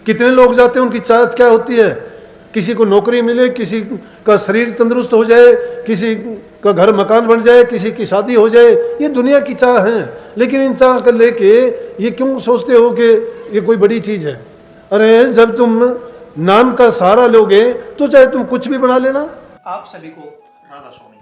कितने लोग जाते हैं, उनकी चाहत क्या होती है? किसी को नौकरी मिले, किसी का शरीर तंदुरुस्त हो जाए, किसी का घर मकान बन जाए, किसी की शादी हो जाए, ये दुनिया की चाह है। लेकिन इन चाह कर लेके ये क्यों सोचते हो कि ये कोई बड़ी चीज़ है? अरे जब तुम नाम का सहारा लोगे तो चाहे तुम कुछ भी बना लेना। आप सभी को राधा स्वामी।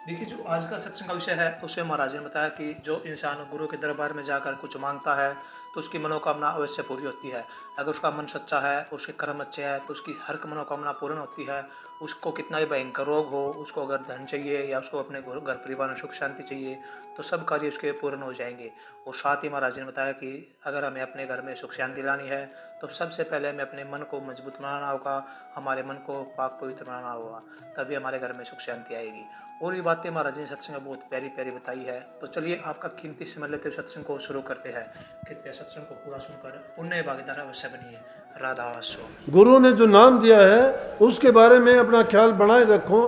देखिए, जो आज का सत्संग का विषय है उसमें महाराज ने बताया कि जो इंसान गुरु के दरबार में जाकर कुछ मांगता है तो उसकी मनोकामना अवश्य पूरी होती है। अगर उसका मन सच्चा है, उसके कर्म अच्छे हैं, तो उसकी हर मनोकामना पूर्ण होती है। उसको कितना ही भयंकर रोग हो, उसको अगर धन चाहिए या उसको अपने घर परिवार में सुख शांति चाहिए, तो सब कार्य उसके पूर्ण हो जाएंगे। और साथ ही महाराज ने बताया कि अगर हमें अपने घर में सुख शांति लानी है तो सबसे पहले हमें अपने मन को मजबूत बनाना होगा, हमारे मन को पाक पवित्र बनाना होगा, तभी हमारे घर में सुख शांति आएगी। और ये बातें महाराज ने सत्संग में बहुत प्यारी प्यारी बताई है। तो चलिए आपका कीमती समय लेते हुए सत्संग को शुरू करते हैं। कृपया सत्संग को पूरा सुनकर पुण्य भागीदार अवश्य बनिए। राधा स्वामी। गुरु ने जो नाम दिया है उसके बारे में अपना ख्याल बनाए रखो।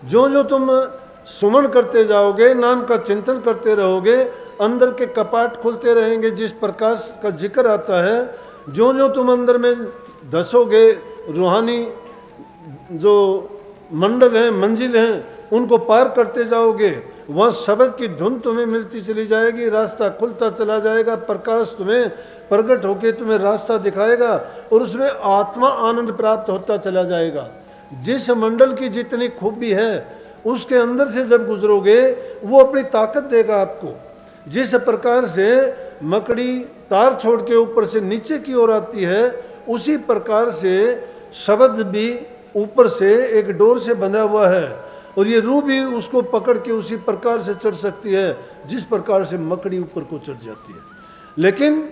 जो जो तुम सुमन करते जाओगे, नाम का चिंतन करते रहोगे, अंदर के कपाट खुलते रहेंगे। जिस प्रकाश का जिक्र आता है, जो जो तुम अंदर में धसोगे, रूहानी जो मंडल हैं, मंजिल हैं, उनको पार करते जाओगे, वहाँ शब्द की धुन तुम्हें मिलती चली जाएगी, रास्ता खुलता चला जाएगा, प्रकाश तुम्हें प्रकट होकर तुम्हें रास्ता दिखाएगा और उसमें आत्मा आनंद प्राप्त होता चला जाएगा। जिस मंडल की जितनी खूबी है उसके अंदर से जब गुजरोगे वो अपनी ताकत देगा आपको। जिस प्रकार से मकड़ी तार छोड़ के ऊपर से नीचे की ओर आती है, उसी प्रकार से शब्द भी ऊपर से एक डोर से बंधा हुआ है और ये रूह भी उसको पकड़ के उसी प्रकार से चढ़ सकती है जिस प्रकार से मकड़ी ऊपर को चढ़ जाती है। लेकिन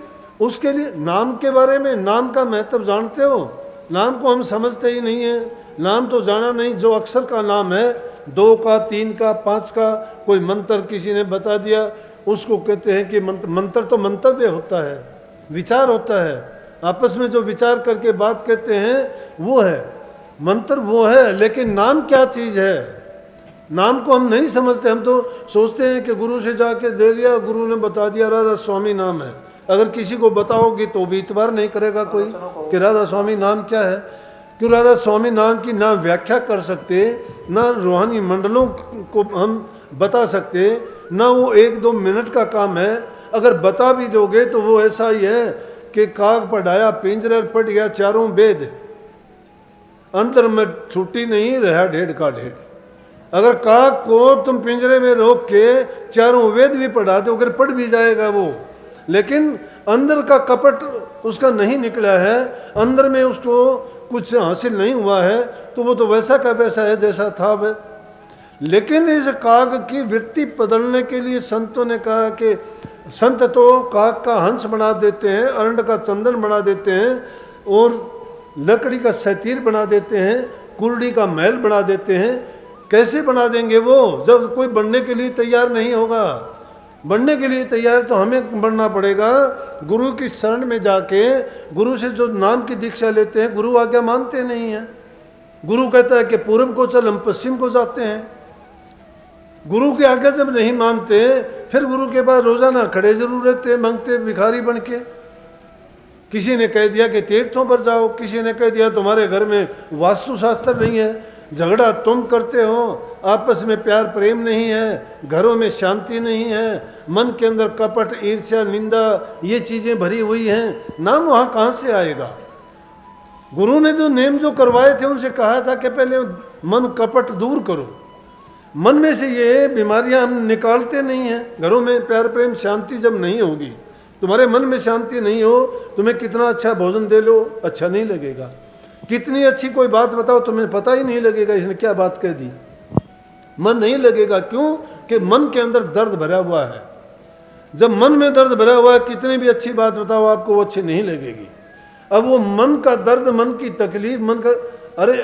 उसके लिए नाम के बारे में, नाम का महत्व जानते हो? नाम को हम समझते ही नहीं है। नाम तो जाना नहीं। जो अक्षर का नाम है, 2 का, 3 का, 5 का, कोई मंत्र किसी ने बता दिया, उसको कहते हैं कि मंत्र तो मंतव्य होता है, विचार होता है, आपस में जो विचार करके बात कहते हैं वो है मंत्र, वो है। लेकिन नाम क्या चीज़ है? नाम को हम नहीं समझते। हम तो सोचते हैं कि गुरु से जाके दे लिया, गुरु ने बता दिया राधा स्वामी नाम है। अगर किसी को बताओगे तो भी इतबार नहीं करेगा कोई कि राधा स्वामी नाम क्या है। क्यों? राधा स्वामी नाम की ना व्याख्या कर सकते, ना रूहानी मंडलों को हम बता सकते, ना वो 1-2 मिनट का काम है। अगर बता भी दोगे तो वो ऐसा ही है कि काग पढ़ाया पिंजरे पड़ गया चारों वेद, अंतर में छुट्टी नहीं रहा ढेढ़ का ढेढ़। अगर काग को तुम पिंजरे में रोक के चारों वेद भी पढ़ा दो, अगर पढ़ भी जाएगा वो, लेकिन अंदर का कपट उसका नहीं निकला है, अंदर में उसको कुछ हासिल नहीं हुआ है, तो वो तो वैसा का वैसा है जैसा था वह। लेकिन इस काग की वृत्ति बदलने के लिए संतों ने कहा कि संत तो काग का हंस बना देते हैं, अरंड का चंदन बना देते हैं और लकड़ी का सतीर बना देते हैं, कुर्डी का महल बना देते हैं। कैसे बना देंगे वो जब कोई बनने के लिए तैयार नहीं होगा? बनने के लिए तैयार तो हमें बनना पड़ेगा। गुरु की शरण में जाके गुरु से जो नाम की दीक्षा लेते हैं, गुरु आज्ञा मानते नहीं हैं। गुरु कहता है कि पूर्व को चल, हम पश्चिम को जाते हैं। गुरु की आज्ञा जब नहीं मानते, फिर गुरु के पास रोजाना खड़े जरूर रहते, मांगते भिखारी बन के। किसी ने कह दिया कि तीर्थों पर जाओ, किसी ने कह दिया तुम्हारे घर में वास्तुशास्त्र नहीं है, झगड़ा तुम करते हो, आपस में प्यार प्रेम नहीं है, घरों में शांति नहीं है, मन के अंदर कपट, ईर्ष्या, निंदा, ये चीज़ें भरी हुई हैं। नाम वहाँ कहाँ से आएगा? गुरु ने जो नेम जो करवाए थे उनसे कहा था कि पहले मन कपट दूर करो। मन में से ये बीमारियां हम निकालते नहीं हैं। घरों में प्यार प्रेम शांति जब नहीं होगी, तुम्हारे मन में शांति नहीं हो, तुम्हें कितना अच्छा भोजन दे लो अच्छा नहीं लगेगा, कितनी अच्छी कोई बात बताओ तुम्हें पता ही नहीं लगेगा इसने क्या बात कह दी, मन नहीं लगेगा। क्यों? कि मन के अंदर दर्द भरा हुआ है। जब मन में दर्द भरा हुआ है, कितनी भी अच्छी बात बताओ आपको वो अच्छी नहीं लगेगी। अब वो मन का दर्द, मन की तकलीफ, मन का, अरे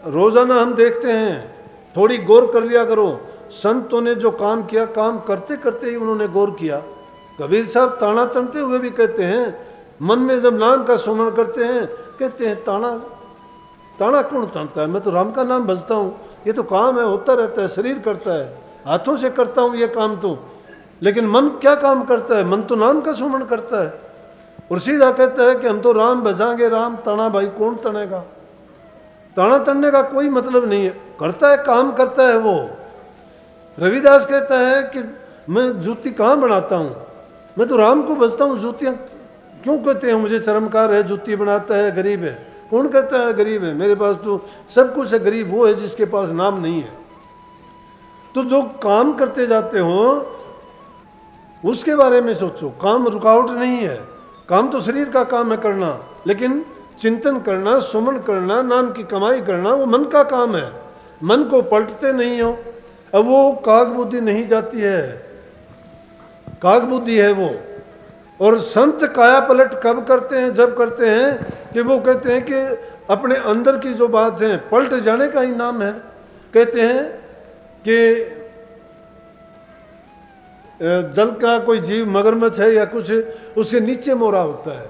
रोजाना हम देखते हैं, थोड़ी गौर कर लिया करो। संतों ने जो काम किया, काम करते करते ही उन्होंने गौर किया। कबीर साहब ताना तनते हुए भी कहते हैं, मन में जब नाम का सुमरण करते हैं, कहते हैं ताना ताना कौन तानता है, मैं तो राम का नाम भजता हूँ, ये तो काम है, होता रहता है, शरीर करता है, हाथों से करता हूँ ये काम तो, लेकिन मन क्या काम करता है? मन तो नाम का सुमरण करता है। और सीधा कहता है कि हम तो राम बजाएंगे, राम तना भाई कौन तनेगा। ताना तनने का कोई मतलब नहीं है, करता है काम करता है वो। रविदास कहता है कि मैं जूती कहाँ बनाता हूँ, मैं तो राम को बजता हूँ। जूतियाँ क्यों कहते हैं मुझे शर्मकार है, जूती बनाता है गरीब है। कौन कहता है गरीब है, मेरे पास तो सब कुछ है। गरीब वो है जिसके पास नाम नहीं है। तो जो काम करते जाते हो उसके बारे में सोचो। काम रुकावट नहीं है, काम तो शरीर का काम है करना, लेकिन चिंतन करना, सुमन करना, नाम की कमाई करना वो मन का काम है। मन को पलटते नहीं हो। अब वो काग बुद्धि नहीं जाती है, काग बुद्धि है वो। और संत काया पलट कब करते हैं, जब करते हैं कि वो कहते हैं कि अपने अंदर की जो बात है पलट जाने का ही नाम है। कहते हैं कि जल का कोई जीव मगरमच्छ है या कुछ, उसके नीचे मोरा होता है,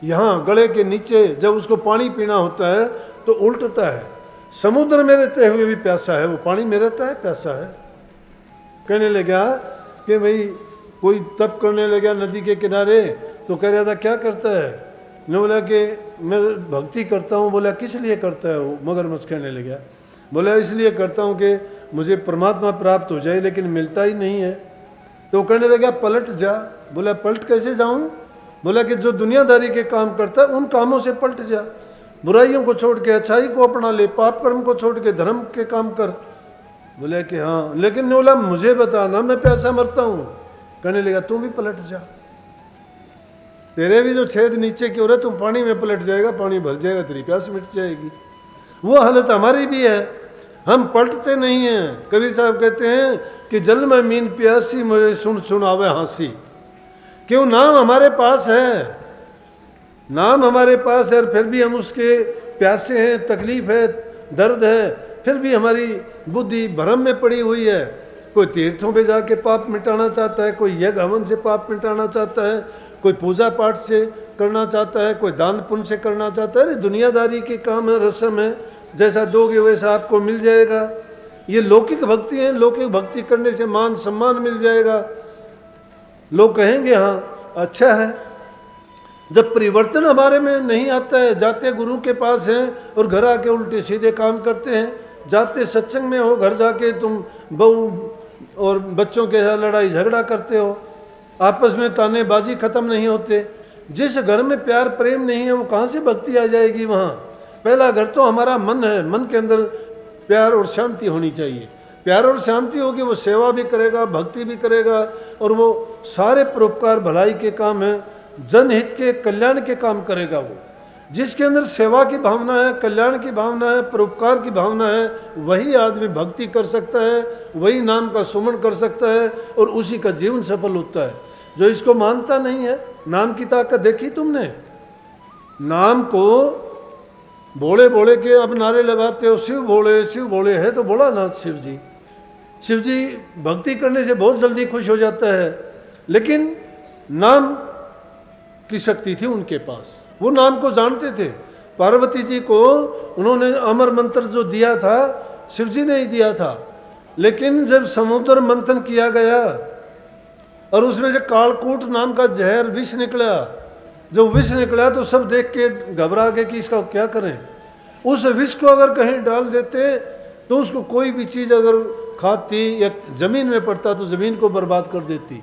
यहाँ गले के नीचे जब उसको पानी पीना होता है तो उल्टता है। समुद्र में रहते हुए भी प्यासा है, वो पानी में रहता है प्यासा है। कहने लगा कि भाई कोई तप करने लगा नदी के किनारे, तो कह रहा था क्या करता है, ने बोला कि मैं भक्ति करता हूँ। बोला किस लिए करता है वो, मगरमच्छ कहने लगा। बोला इसलिए करता हूँ कि मुझे परमात्मा प्राप्त हो जाए, लेकिन मिलता ही नहीं है। तो कहने लगा पलट जा। बोला पलट कैसे जाऊँ। बोला कि जो दुनियादारी के काम करता है उन कामों से पलट जा, बुराइयों को छोड़ के अच्छाई को अपना ले, पाप कर्म को छोड़ के धर्म के काम कर। बोले कि हाँ, लेकिन ने बोला मुझे बताना, मैं प्यासा मरता हूँ। कहने लगा तू भी पलट जा, तेरे भी जो छेद नीचे की हो रहा है, तुम पानी में पलट जाएगा, पानी भर जाएगा, तेरी प्यास मिट जाएगी। वो हालत हमारी भी है, हम पलटते नहीं हैं। कबीर साहब कहते हैं कि जल में मीन प्यासी, मुझे सुन सुनावे हंसी। क्यों, नाम हमारे पास है, नाम हमारे पास है, और फिर भी हम उसके प्यासे हैं, तकलीफ है, दर्द है, फिर भी हमारी बुद्धि भ्रम में पड़ी हुई है। कोई तीर्थों पे जाके पाप मिटाना चाहता है, कोई यज्ञ हवन से पाप मिटाना चाहता है, कोई पूजा पाठ से करना चाहता है, कोई दान पुण्य से करना चाहता है। अरे दुनियादारी के काम है, रस्म है, जैसा दोगे वैसा आपको मिल जाएगा। ये लौकिक भक्ति है, लौकिक भक्ति करने से मान सम्मान मिल जाएगा, लोग कहेंगे हाँ अच्छा है। जब परिवर्तन हमारे में नहीं आता है, जाते गुरु के पास हैं और घर आके उल्टे सीधे काम करते हैं, जाते सत्संग में हो, घर जाके तुम बहू और बच्चों के साथ लड़ाई झगड़ा करते हो, आपस में तानेबाजी खत्म नहीं होते। जिस घर में प्यार प्रेम नहीं है वो कहाँ से भक्ति आ जाएगी वहाँ। पहला घर तो हमारा मन है, मन के अंदर प्यार और शांति होनी चाहिए। प्यार और शांति होगी, वो सेवा भी करेगा, भक्ति भी करेगा, और वो सारे परोपकार भलाई के काम है, जनहित के कल्याण के काम करेगा। वो जिसके अंदर सेवा की भावना है, कल्याण की भावना है, परोपकार की भावना है, वही आदमी भक्ति कर सकता है, वही नाम का सुमन कर सकता है, और उसी का जीवन सफल होता है। जो इसको मानता नहीं है, नाम की ताकत देखी तुमने, नाम को भोले भोले के अब नारे लगाते हो, शिव भोले है तो भोला नाथ शिव जी। शिव जी भक्ति करने से बहुत जल्दी खुश हो जाता है, लेकिन नाम की शक्ति थी उनके पास, वो नाम को जानते थे। पार्वती जी को उन्होंने अमर मंत्र जो दिया था शिव जी ने ही दिया था, लेकिन जब समुद्र मंथन किया गया और उसमें से कालकूट नाम का जहर विष निकला, जब विष निकला तो सब देख के घबरा गए कि इसका क्या करें। उस विष को अगर कहीं डाल देते तो उसको कोई भी चीज़ अगर खाती या ज़मीन में पड़ता तो ज़मीन को बर्बाद कर देती,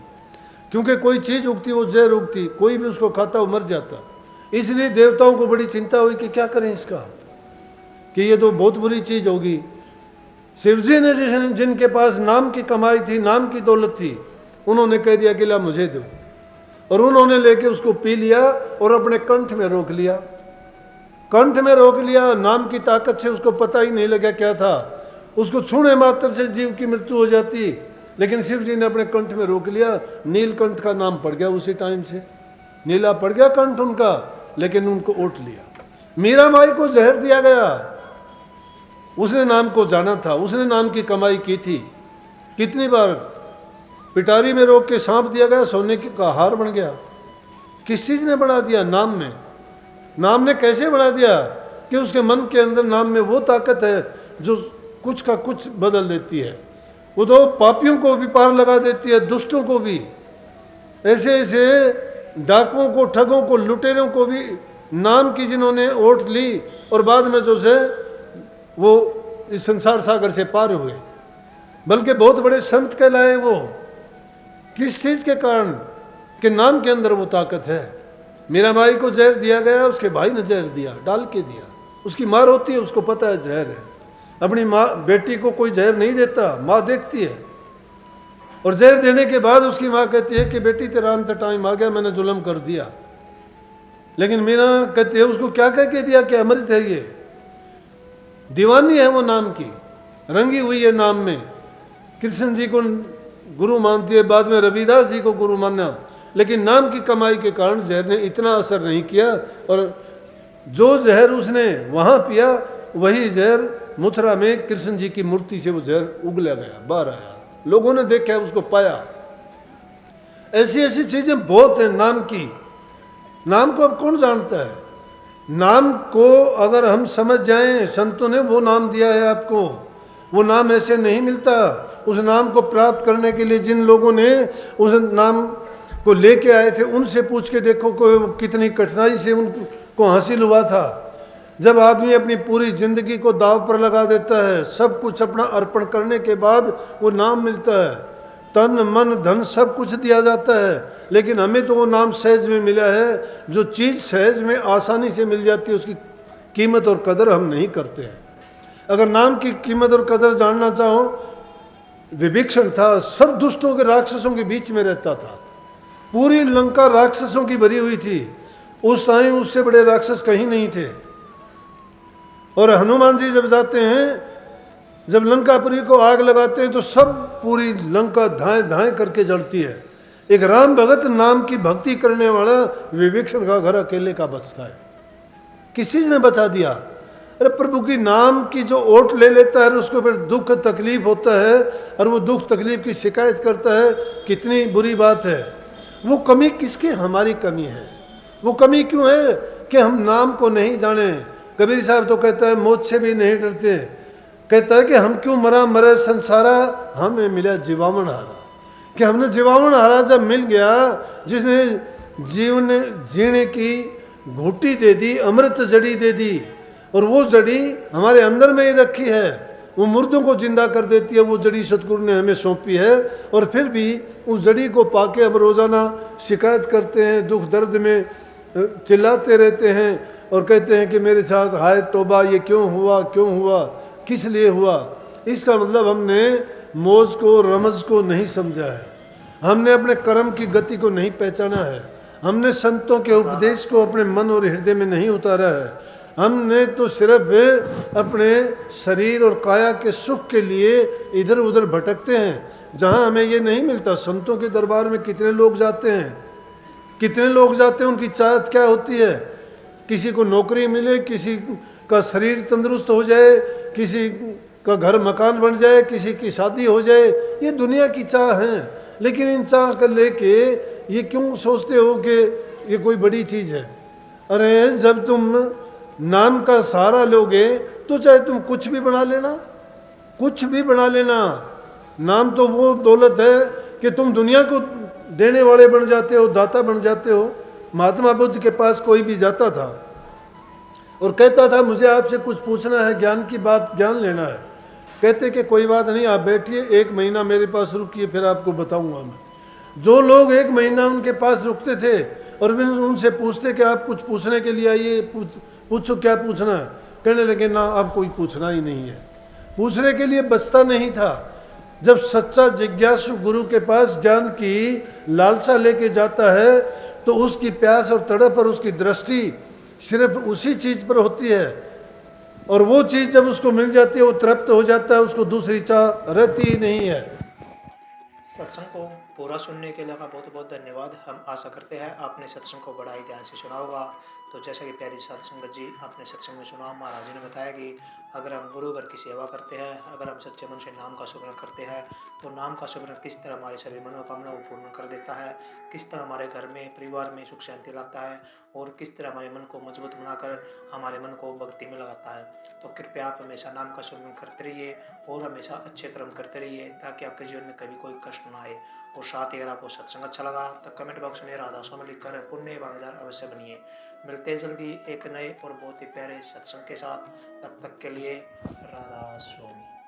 क्योंकि कोई चीज़ उगती वो जहर उगती, कोई भी उसको खाता वो मर जाता। इसलिए देवताओं को बड़ी चिंता हुई कि क्या करें इसका, कि ये तो बहुत बुरी चीज़ होगी। शिवजी ने जिनके पास नाम की कमाई थी, नाम की दौलत थी, उन्होंने कह दिया कि ला मुझे दो, और उन्होंने लेके उसको पी लिया और अपने कंठ में रोक लिया। कंठ में रोक लिया, नाम की ताकत से उसको पता ही नहीं लगा क्या था, उसको छूने मात्र से जीव की मृत्यु हो जाती, लेकिन शिव जी ने अपने कंठ में रोक लिया। नीलकंठ का नाम पड़ गया उसी टाइम से, नीला पड़ गया कंठ उनका, लेकिन उनको ओट लिया। मीराबाई को जहर दिया गया, उसने नाम को जाना था, उसने नाम की कमाई की थी। कितनी बार पिटारी में रोक के सांप दिया गया, सोने का हार बन गया। किस चीज़ ने बढ़ा दिया? नाम ने। नाम ने कैसे बढ़ा दिया कि उसके मन के अंदर नाम में वो ताकत है जो कुछ का कुछ बदल देती है। वो तो पापियों को भी पार लगा देती है, दुष्टों को भी। ऐसे ऐसे डाकुओं को, ठगों को, लुटेरों को भी नाम की जिन्होंने ओट ली और बाद में जो है वो इस संसार सागर से पार हुए, बल्कि बहुत बड़े संत कहलाए वो। किस चीज़ के कारण? कि नाम के अंदर वो ताकत है। मीराबाई को जहर दिया गया, उसके भाई ने जहर दिया, डाल के दिया। उसकी माँ रोती है, उसको पता है जहर है। अपनी माँ, बेटी को कोई जहर नहीं देता, माँ देखती है। और जहर देने के बाद उसकी माँ कहती है कि बेटी तेरा अंत टाइम आ गया, मैंने जुल्म कर दिया। लेकिन मीरा कहती है उसको क्या कह के दिया कि अमृत है ये, दीवानी है वो नाम की, रंगी हुई है नाम में। कृष्ण जी को गुरु मानती है, बाद में रविदास जी को गुरु माना, लेकिन नाम की कमाई के कारण जहर ने इतना असर नहीं किया। और जो जहर उसने वहाँ पिया, वही जहर मथुरा में कृष्ण जी की मूर्ति से वो जहर उगला गया, बाहर आया, लोगों ने देखा, उसको पाया। ऐसी ऐसी चीजें बहुत हैं नाम की। नाम को अब कौन जानता है? नाम को अगर हम समझ जाएं, संतों ने वो नाम दिया है आपको, वो नाम ऐसे नहीं मिलता। उस नाम को प्राप्त करने के लिए जिन लोगों ने उस नाम को लेके आए थे, उनसे पूछ के देखो को कितनी कठिनाई से उनको हासिल हुआ था। जब आदमी अपनी पूरी जिंदगी को दाव पर लगा देता है, सब कुछ अपना अर्पण करने के बाद वो नाम मिलता है, तन मन धन सब कुछ दिया जाता है। लेकिन हमें तो वो नाम सहज में मिला है। जो चीज़ सहज में आसानी से मिल जाती है, उसकी कीमत और कदर हम नहीं करते हैं। अगर नाम की कीमत और कदर जानना चाहो, विभीषण था, सब दुष्टों के, राक्षसों के बीच में रहता था। पूरी लंका राक्षसों की भरी हुई थी, उस टाइम उससे बड़े राक्षस कहीं नहीं थे। और हनुमान जी जब जाते हैं, जब लंकापुरी को आग लगाते हैं, तो सब पूरी लंका धाएं धाएं करके जलती है। एक राम भगत नाम की भक्ति करने वाला विभीषण का घर अकेले का बचता है। किस चीज ने बचा दिया? अरे प्रभु की नाम की जो ओट ले लेता है, उसको फिर दुख तकलीफ होता है, और वो दुख तकलीफ की शिकायत करता है, कितनी बुरी बात है। वो कमी किसकी? हमारी कमी है। वो कमी क्यों है? कि हम नाम को नहीं जाने। कबीर साहब तो कहता है मौत से भी नहीं डरते। कहता है कि हम क्यों मरा मरे संसारा, हमें मिला जीवामण हारा। कि हमने जीवामण हारा जब मिल गया, जिसने जीवन जीने की घूटी दे दी, अमृत जड़ी दे दी, और वो जड़ी हमारे अंदर में ही रखी है, वो मुर्दों को जिंदा कर देती है। वो जड़ी सतगुरु ने हमें सौंपी है, और फिर भी उस जड़ी को पाके अब रोज़ाना शिकायत करते हैं, दुख दर्द में चिल्लाते रहते हैं, और कहते हैं कि मेरे साथ हाय तौबा, ये क्यों हुआ, क्यों हुआ, किस लिए हुआ। इसका मतलब हमने मौज को, रमज को नहीं समझा है, हमने अपने कर्म की गति को नहीं पहचाना है, हमने संतों के उपदेश को अपने मन और हृदय में नहीं उतारा है। हमने तो सिर्फ अपने शरीर और काया के सुख के लिए इधर उधर भटकते हैं, जहाँ हमें ये नहीं मिलता। संतों के दरबार में कितने लोग जाते हैं, कितने लोग जाते हैं, उनकी चाहत क्या होती है? किसी को नौकरी मिले, किसी का शरीर तंदुरुस्त हो जाए, किसी का घर मकान बन जाए, किसी की शादी हो जाए, ये दुनिया की चाह है। लेकिन इन चाह कर लेके ये क्यों सोचते हो कि ये कोई बड़ी चीज़ है? अरे जब तुम नाम का सहारा लोगे तो चाहे तुम कुछ भी बना लेना, कुछ भी बना लेना। नाम तो वो दौलत है कि तुम दुनिया को देने वाले बन जाते हो, दाता बन जाते हो। महात्मा बुद्ध के पास कोई भी जाता था और कहता था मुझे आपसे कुछ पूछना है, ज्ञान की बात, ज्ञान लेना है। कहते कि कोई बात नहीं, आप बैठिए, 1 महीना मेरे पास रुकिए, फिर आपको बताऊंगा मैं। जो लोग 1 महीना उनके पास रुकते थे और फिर उनसे पूछते कि आप कुछ पूछने के लिए आइए, पूछो क्या पूछना है, कहने लगे ना अब कोई पूछना ही नहीं है। पूछने के लिए बचता नहीं था। जब सच्चा जिज्ञासु गुरु के पास ज्ञान की लालसा लेके जाता है तो उसकी प्यास और तड़प और उसकी दृष्टि सिर्फ उसी चीज पर होती है, और वो चीज जब उसको मिल जाती है वो तृप्त हो जाता है, उसको दूसरी चाह रहती ही नहीं है। सत्संग को पूरा सुनने के लिए आपका बहुत बहुत धन्यवाद। हम आशा करते हैं आपने सत्संग को बड़ा ही ध्यान से सुना होगा। तो जैसा कि प्यारी साध संगत जी, आपने सत्संग में सुना, महाराज जी ने बताया कि अगर हम गुरु घर की सेवा करते हैं, अगर हम सच्चे मन से नाम का सुमिरन करते हैं, तो नाम का सुमिरन किस तरह हमारी सभी मनोकामनाओं को पूर्ण कर देता है, किस तरह हमारे घर में परिवार में सुख शांति लाता है और किस तरह हमारे मन को मजबूत बनाकर हमारे मन को भक्ति में लगाता है। तो कृपया आप हमेशा नाम का सुमिरन करते रहिए और हमेशा अच्छे कर्म करते रहिए, ताकि आपके जीवन में कभी कोई कष्ट ना आए। और साथ ही अगर आपको सत्संग अच्छा लगा तो कमेंट बॉक्स में राधा स्वामी लिखकर पुण्य भागीदार अवश्य बनिए। मिलते हैं जल्दी एक नए और बहुत ही प्यारे सत्संग के साथ। तब तक के लिए राधा स्वामी।